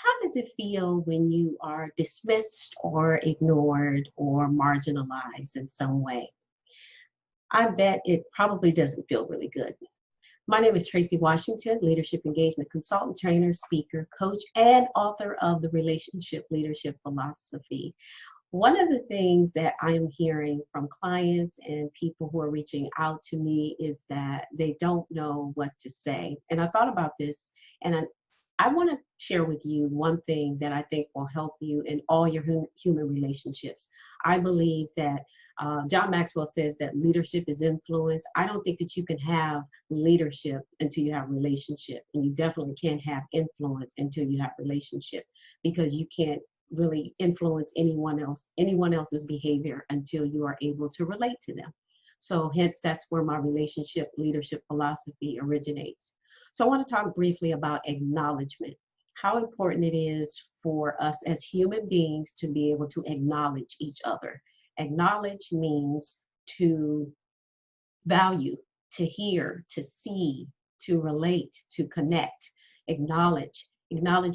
How does it feel when you are dismissed or ignored or marginalized in some way? I bet it probably doesn't feel really good. My name is Tracy Washington, leadership engagement consultant, trainer, speaker, coach, and author of the Relationship Leadership Philosophy. One of the things that I am hearing from clients and people who are reaching out to me is that they don't know what to say. And I thought about this, and I want to share with you one thing that I think will help you in all your human relationships. I believe that John Maxwell says that leadership is influence. I don't think that you can have leadership until you have relationship, and you definitely can't have influence until you have relationship, because you can't really influence anyone else's behavior until you are able to relate to them. So hence, that's where my relationship leadership philosophy originates. So I want to talk briefly about acknowledgement, how important it is for us as human beings to be able to acknowledge each other. Acknowledge means to value, to hear, to see, to relate, to connect. Acknowledge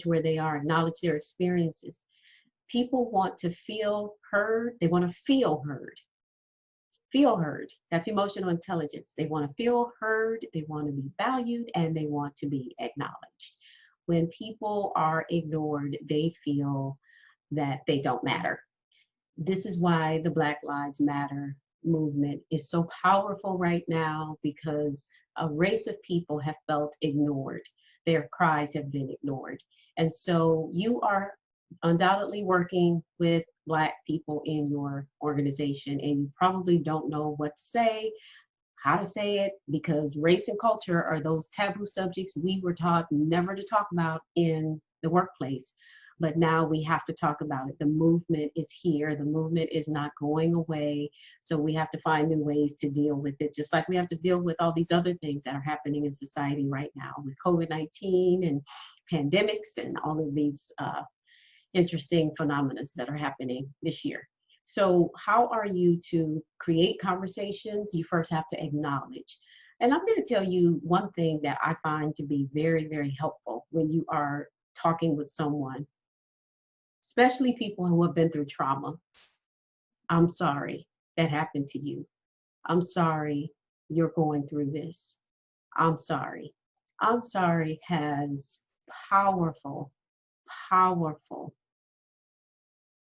where they are, acknowledge their experiences. People want to feel heard. They want to feel heard. Feel heard. That's emotional intelligence. They want to feel heard, they want to be valued, and they want to be acknowledged. When people are ignored, they feel that they don't matter. This is why the Black Lives Matter movement is so powerful right now, because a race of people have felt ignored. Their cries have been ignored. And so you are undoubtedly working with Black people in your organization, and you probably don't know what to say, how to say it, because race and culture are those taboo subjects we were taught never to talk about in the workplace. But now we have to talk about it. The movement is here. The movement is not going away. So we have to find new ways to deal with it, just like we have to deal with all these other things that are happening in society right now with COVID-19 and pandemics and all of these interesting phenomena that are happening this year. So how are you to create conversations? You first have to acknowledge. And I'm going to tell you one thing that I find to be very, very helpful when you are talking with someone, especially people who have been through trauma. I'm sorry that happened to you. I'm sorry you're going through this. I'm sorry. I'm sorry has powerful, powerful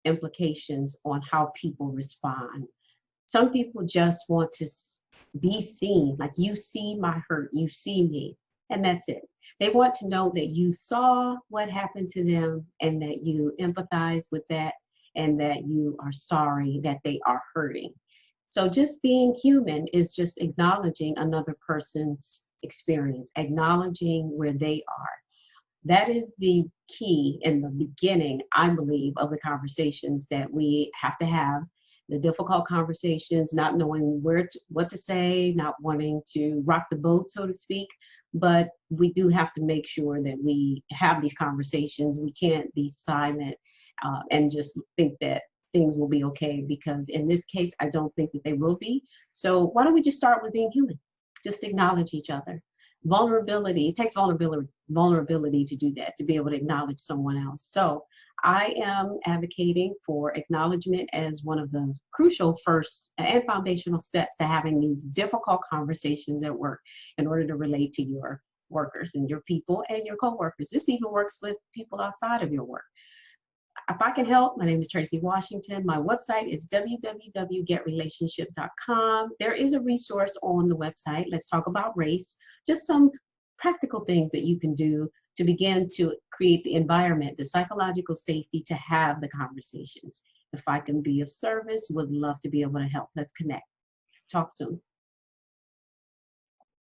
implications on how people respond. Some people just want to be seen, like, you see my hurt, you see me, and that's it. They want to know that you saw what happened to them and that you empathize with that and that you are sorry that they are hurting. So just being human is just acknowledging another person's experience, acknowledging where they are. That is the key in the beginning, I believe, of the conversations that we have to have. The difficult conversations, not knowing what to say, not wanting to rock the boat, so to speak. But we do have to make sure that we have these conversations. We can't be silent and just think that things will be okay, because in this case, I don't think that they will be. So why don't we just start with being human? Just acknowledge each other. Vulnerability, it takes vulnerability to do that, to be able to acknowledge someone else. So I am advocating for acknowledgement as one of the crucial first and foundational steps to having these difficult conversations at work in order to relate to your workers and your people and your coworkers. This even works with people outside of your work. If I can help, my name is Tracy Washington. My website is www.getrelationship.com. There is a resource on the website. Let's talk about race. Just some practical things that you can do to begin to create the environment, the psychological safety to have the conversations. If I can be of service, would love to be able to help. Let's connect. Talk soon.